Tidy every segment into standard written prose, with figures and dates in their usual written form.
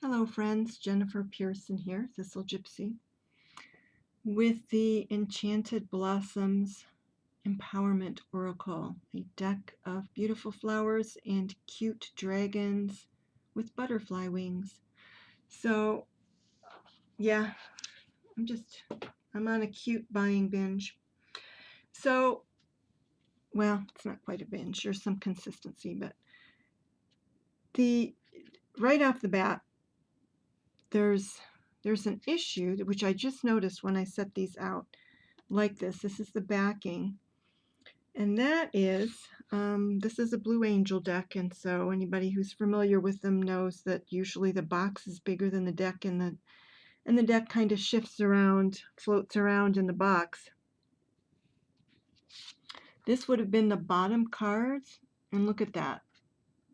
Hello friends, Jennifer Pearson here, Thistle Gypsy, with the Enchanted Blossoms Empowerment Oracle, a deck of beautiful flowers and cute dragons with butterfly wings. So yeah, I'm on a cute buying binge. So, well, it's not quite a binge, there's some consistency, but right off the bat, there's an issue which I just noticed when I set these out like this. This is the backing, and that is this is a Blue Angel deck, and so anybody who's familiar with them knows that usually the box is bigger than the deck, and the deck kind of shifts around, floats around in the box. This would have been the bottom cards, and look at that.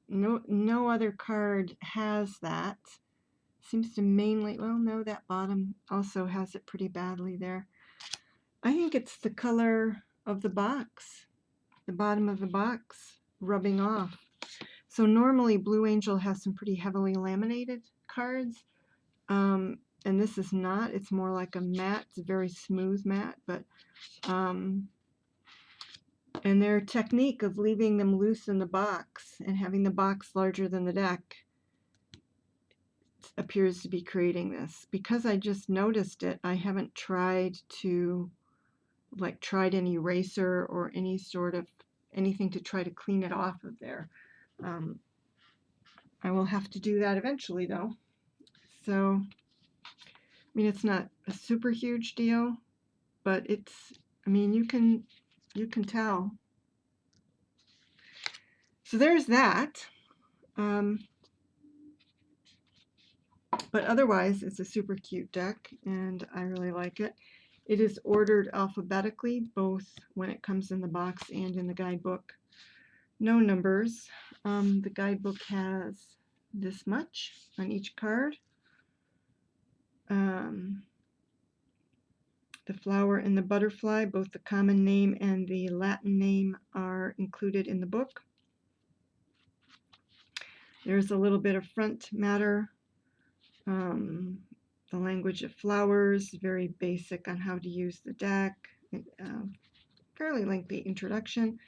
No other card has that. Seems to mainly, well, no, that bottom also has it pretty badly there. I think it's the color of the box, the bottom of the box rubbing off. So normally Blue Angel has some pretty heavily laminated cards, and this is not. It's more like a matte. It's a very smooth matte, but and their technique of leaving them loose in the box and having the box larger than the deck appears to be creating this. Because I just noticed it, I haven't tried an eraser or any sort of anything to try to clean it off of there. I will have to do that eventually though. So, I mean, it's not a super huge deal, but I mean, you can tell. So there's that. But otherwise, it's a super cute deck, and I really like it. It is ordered alphabetically, both when it comes in the box and in the guidebook. No numbers. The guidebook has this much on each card. The flower and the butterfly, both the common name and the Latin name, are included in the book. There's a little bit of front matter. The language of flowers, very basic on how to use the deck. Fairly lengthy introduction.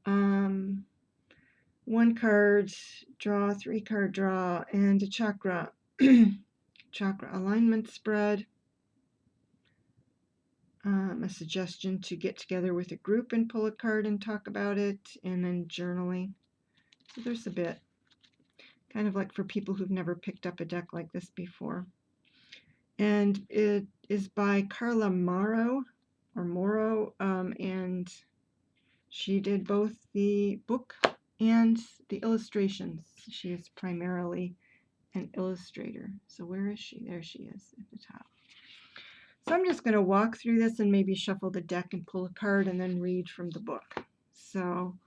One card draw, 3-card draw, and a chakra chakra alignment spread. A suggestion to get together with a group and pull a card and talk about it, and then journaling. So there's a bit, kind of like for people who've never picked up a deck like this before. And it is by Carla Morrow, and she did both the book and the illustrations. She is primarily an illustrator. So where is she? There she is at the top. So I'm just going to walk through this and maybe shuffle the deck and pull a card and then read from the book. So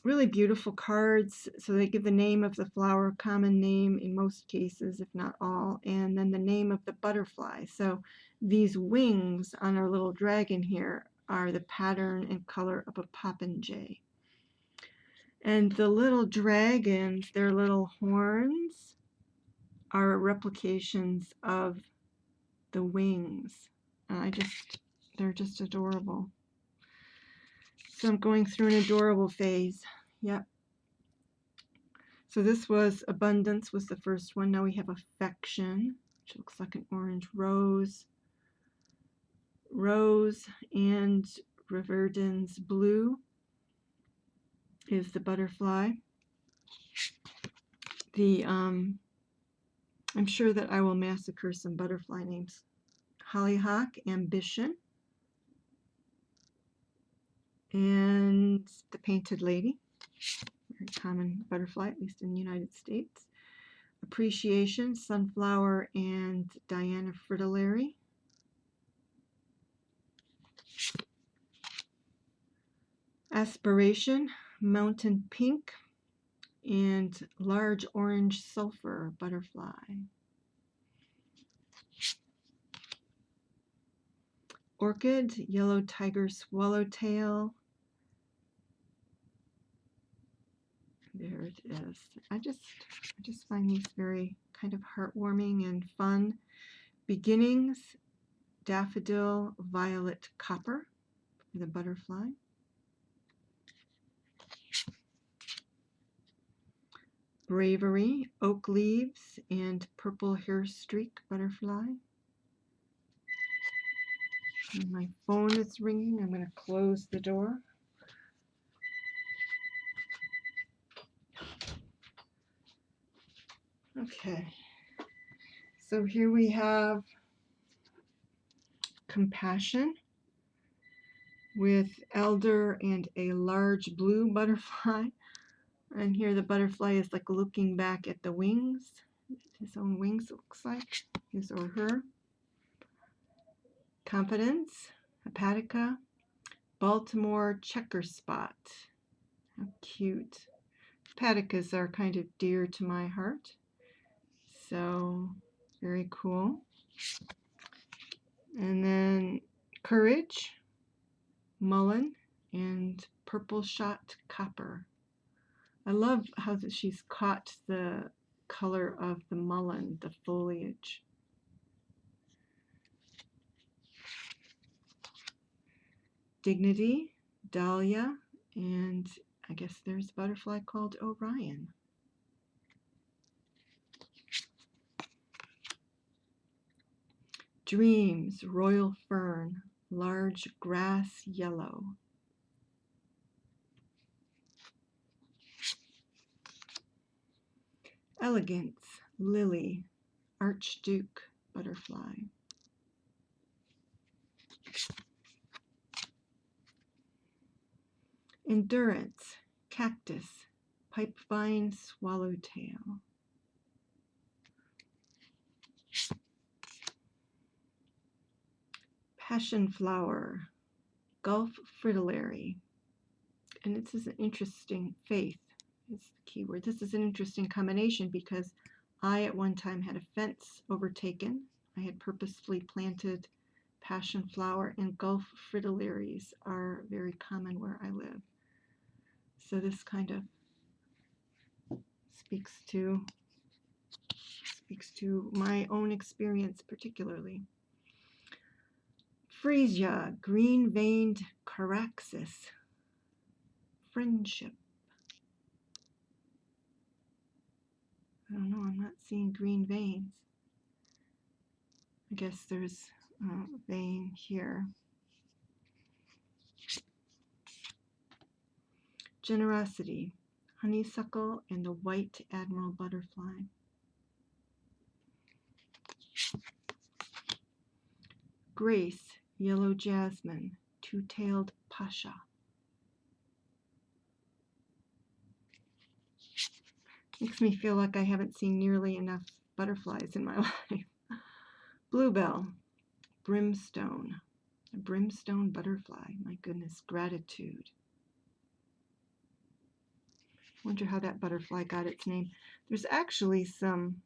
really beautiful cards. So they give the name of the flower, common name in most cases, if not all, and then the name of the butterfly. So these wings on our little dragon here are the pattern and color of a popinjay. And the little dragons, their little horns, are replications of the wings. They're just adorable. So I'm going through an adorable phase. Yep. So this was abundance was the first one. Now we have affection, which looks like an orange rose. Rose and Riverdin's blue is the butterfly. I'm sure that I will massacre some butterfly names. Hollyhock, ambition, and the painted lady, very common butterfly, at least in the United States. Appreciation, sunflower, and Diana fritillary. Aspiration, mountain pink, and large orange sulfur butterfly. Orchid, yellow tiger swallowtail. There it is. I just find these very kind of heartwarming and fun. Beginnings, daffodil, violet, copper for the butterfly. Bravery, oak leaves, and purple hair streak butterfly. And my phone is ringing. I'm going to close the door. Okay, so here we have compassion with elder and a large blue butterfly. And here the butterfly is like looking back at the wings, his own wings, it looks like, his or her. Confidence, hepatica, Baltimore checker spot. How cute. Hepaticas are kind of dear to my heart. So, very cool. And then courage, mullen, and purple shot copper. I love how she's caught the color of the mullen, the foliage. Dignity, dahlia, and I guess there's a butterfly called Orion. Dreams, royal fern, large grass yellow. Elegance, lily, archduke butterfly. Endurance, cactus, pipevine swallowtail. Passion flower, Gulf fritillary. And this is an interesting, faith is the key word. This is an interesting combination because I at one time had a fence overtaken. I had purposefully planted passion flower, and Gulf fritillaries are very common where I live. So this kind of speaks to my own experience particularly. Freesia, green-veined caraxes, friendship. I don't know, I'm not seeing green veins. I guess there's a vein here. Generosity, honeysuckle, and the white admiral butterfly. Grace, yellow jasmine, two-tailed pasha. Makes me feel like I haven't seen nearly enough butterflies in my life. Bluebell, brimstone, a brimstone butterfly. My goodness, gratitude. Wonder how that butterfly got its name. There's actually some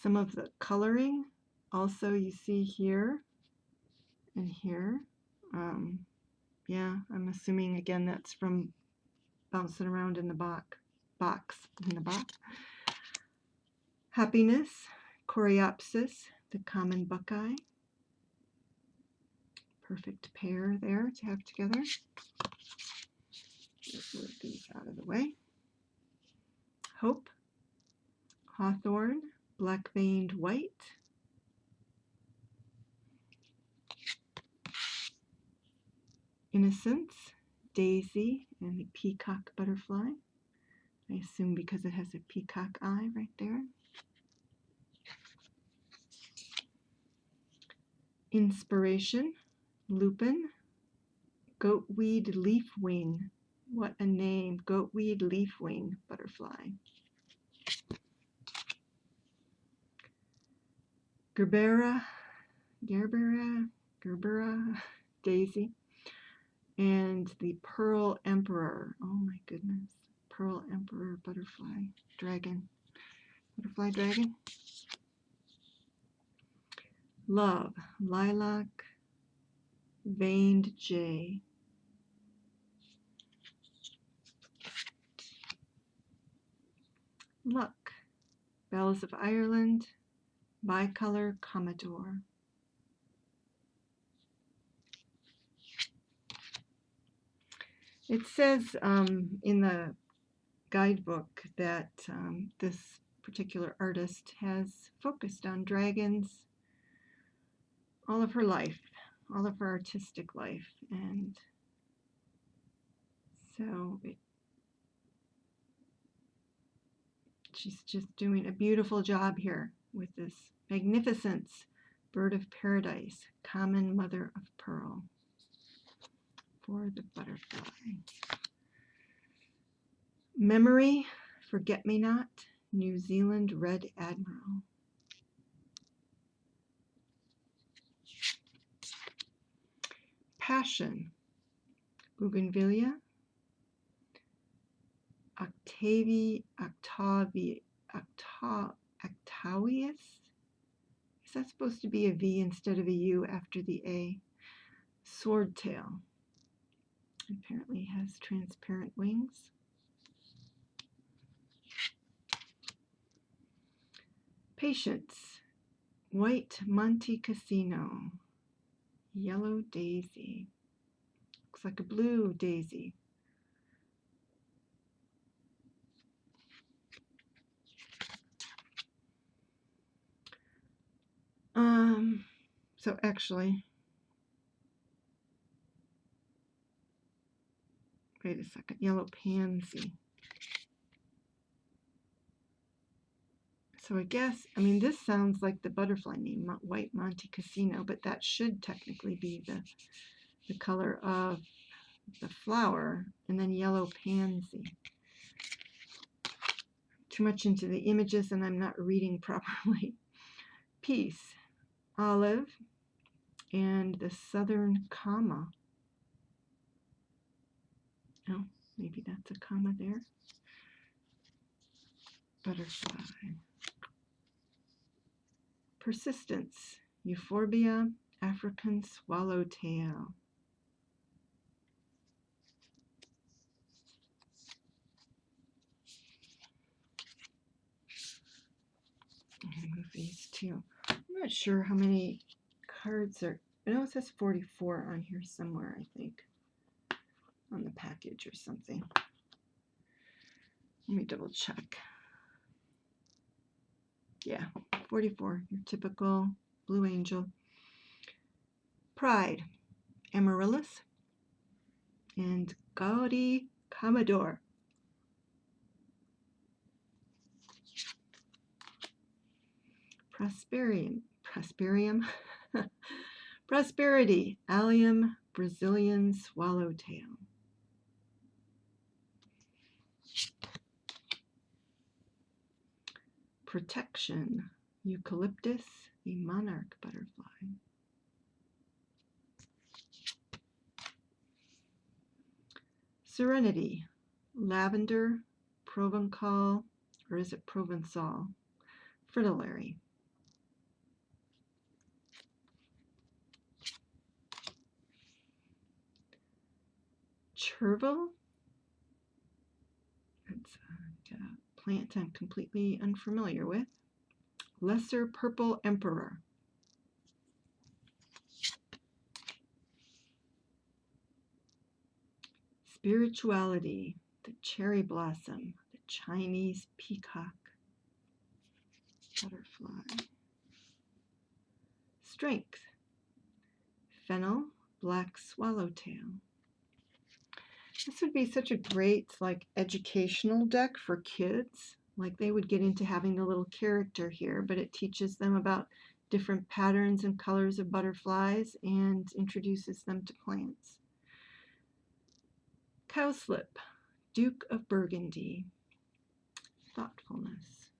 of the coloring also you see here and here. Yeah, I'm assuming again that's from bouncing around in the box. Happiness, coreopsis, the common buckeye. Perfect pair there to have together. Let's move these out of the way. Hope, hawthorn, black-veined white. Innocence, daisy, and the peacock butterfly. I assume because it has a peacock eye right there. Inspiration, lupin, goatweed leafwing. What a name, goatweed leafwing butterfly. Gerbera daisy, and the pearl emperor. Oh my goodness, pearl emperor butterfly, dragon, butterfly dragon. Love, lilac, veined jay. Luck, Bells of Ireland, Bicolor Commodore. It says in the guidebook that this particular artist has focused on dragons all of her life, all of her artistic life, and so she's just doing a beautiful job here with this magnificence, bird of paradise, common mother of pearl for the butterfly. Memory, forget-me-not, New Zealand red admiral. Passion, Bougainvillea, Octavius? Is that supposed to be a V instead of a U after the A? Swordtail. Apparently has transparent wings. Patience, White Monte Cassino, Yellow Daisy. Looks like a blue daisy. So actually, wait a second, Yellow Pansy. So I guess, I mean, this sounds like the butterfly name, White Monte Cassino, but that should technically be the color of the flower, and then Yellow Pansy. Too much into the images and I'm not reading properly. Peace, Olive, and the Southern comma. Oh, maybe that's a comma there. Butterfly. Persistence, Euphorbia, African swallowtail. I'm going to move these two. I'm not sure how many cards are. I know it says 44 on here somewhere, I think. On the package or something. Let me double check. Yeah, 44. Your typical Blue Angel. Pride, Amaryllis, and Gaudy Commodore. Prosperium, Prosperity, Allium, Brazilian Swallowtail. Protection, Eucalyptus, the monarch butterfly. Serenity, Lavender, Provencal, or is it Provençal? Fritillary. Chervil, that's a plant I'm completely unfamiliar with. Lesser Purple Emperor. Spirituality, the cherry blossom, the Chinese peacock butterfly. Strength, Fennel, black swallowtail. This would be such a great educational deck for kids. Like they would get into having the little character here, but it teaches them about different patterns and colors of butterflies and introduces them to plants. Cowslip, Duke of Burgundy, thoughtfulness.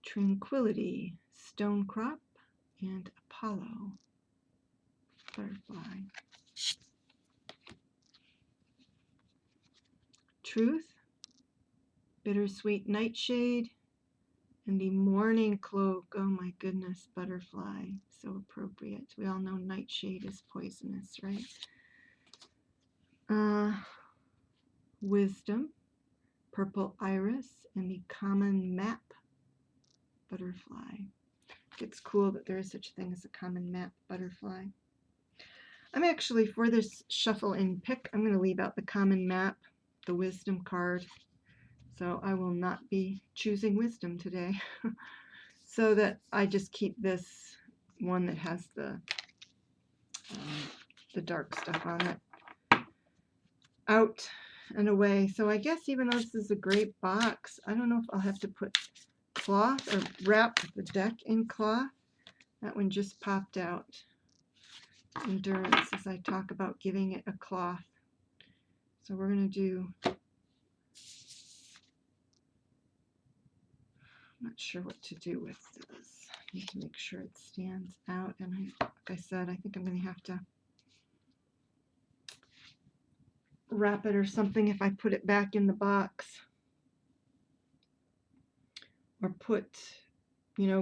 Tranquility, Stonecrop, and Apollo butterfly. Truth, Bittersweet Nightshade, and the Morning Cloak. Oh my goodness, butterfly. So appropriate. We all know nightshade is poisonous, right? wisdom, purple iris, and the common map butterfly. It's cool that there is such a thing as a common map butterfly. I'm actually, for this shuffle and pick, I'm going to leave out the common map, the wisdom card. So I will not be choosing wisdom today. So that I just keep this one that has the dark stuff on it out and away. So I guess even though this is a great box, I don't know if I'll have to put cloth or wrap the deck in cloth. That one just popped out. Endurance, as I talk about giving it a cloth. So we're going to do, I'm not sure what to do with this. I need to make sure it stands out. And like I said, I think I'm going to have to wrap it or something if I put it back in the box. Or put,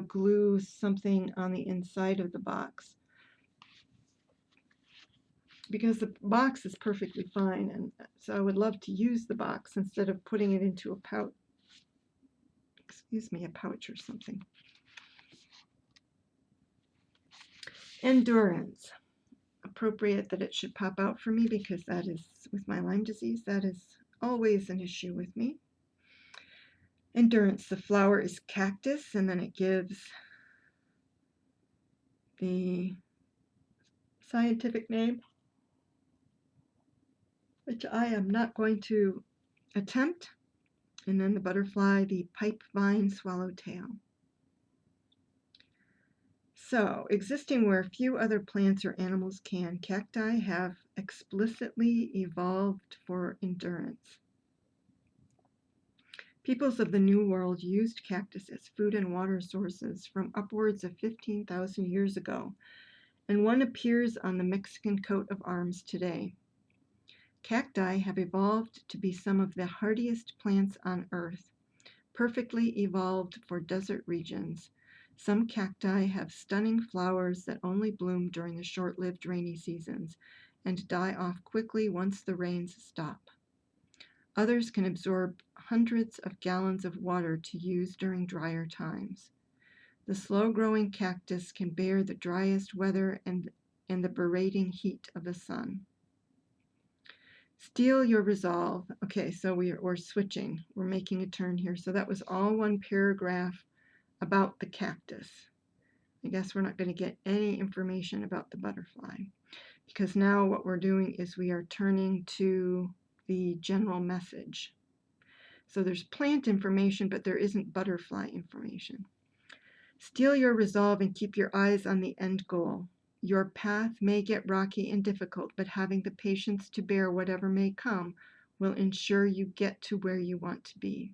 glue something on the inside of the box. Because the box is perfectly fine, and so I would love to use the box instead of putting it into a pouch. Excuse me, a pouch or something. Endurance. Appropriate that it should pop out for me because that is, with my Lyme disease, that is always an issue with me. Endurance. The flower is cactus, and then it gives the scientific name, which I am not going to attempt. And then the butterfly, the pipevine swallowtail. So, existing where few other plants or animals can, cacti have explicitly evolved for endurance. Peoples of the New World used cactus as food and water sources from upwards of 15,000 years ago, and one appears on the Mexican coat of arms today. Cacti have evolved to be some of the hardiest plants on Earth, perfectly evolved for desert regions. Some cacti have stunning flowers that only bloom during the short-lived rainy seasons and die off quickly once the rains stop. Others can absorb hundreds of gallons of water to use during drier times. The slow-growing cactus can bear the driest weather and the berating heat of the sun. Steel your resolve. Okay, so we're switching. We're making a turn here. So that was all one paragraph about the cactus. I guess we're not going to get any information about the butterfly because now what we're doing is we are turning to the general message. So there's plant information, but there isn't butterfly information. Steel your resolve and keep your eyes on the end goal. Your path may get rocky and difficult, but having the patience to bear whatever may come will ensure you get to where you want to be.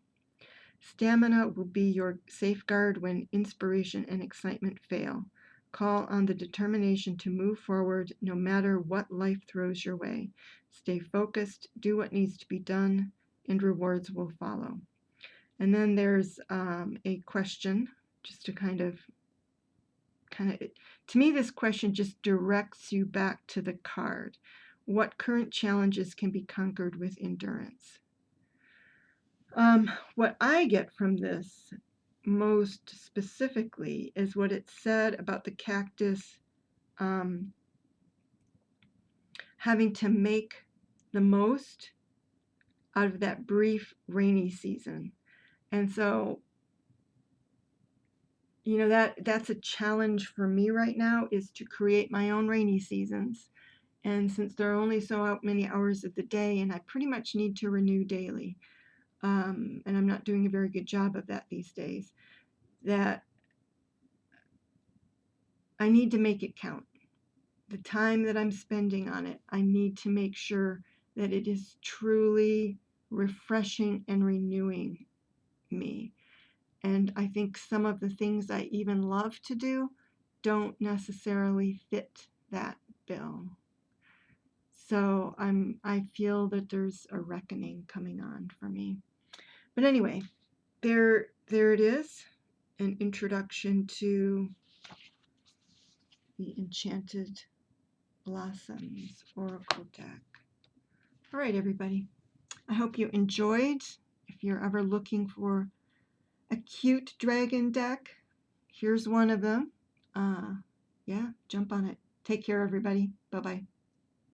Stamina will be your safeguard when inspiration and excitement fail. Call on the determination to move forward no matter what life throws your way. Stay focused, do what needs to be done, and rewards will follow. And then there's a question, just to kind of, to me, this question just directs you back to the card. What current challenges can be conquered with endurance? What I get from this most specifically is what it said about the cactus having to make the most out of that brief rainy season. And so, that's a challenge for me right now, is to create my own rainy seasons. And since there are only so many hours of the day, and I pretty much need to renew daily, and I'm not doing a very good job of that these days, that I need to make it count. The time that I'm spending on it, I need to make sure that it is truly refreshing and renewing me. And I think some of the things I even love to do don't necessarily fit that bill. So I feel that there's a reckoning coming on for me. But anyway, there it is, an introduction to the Enchanted Blossoms Oracle deck. All right, everybody. I hope you enjoyed. If you're ever looking for a cute dragon deck, here's one of them. Yeah, jump on it. Take care, everybody. Bye-bye.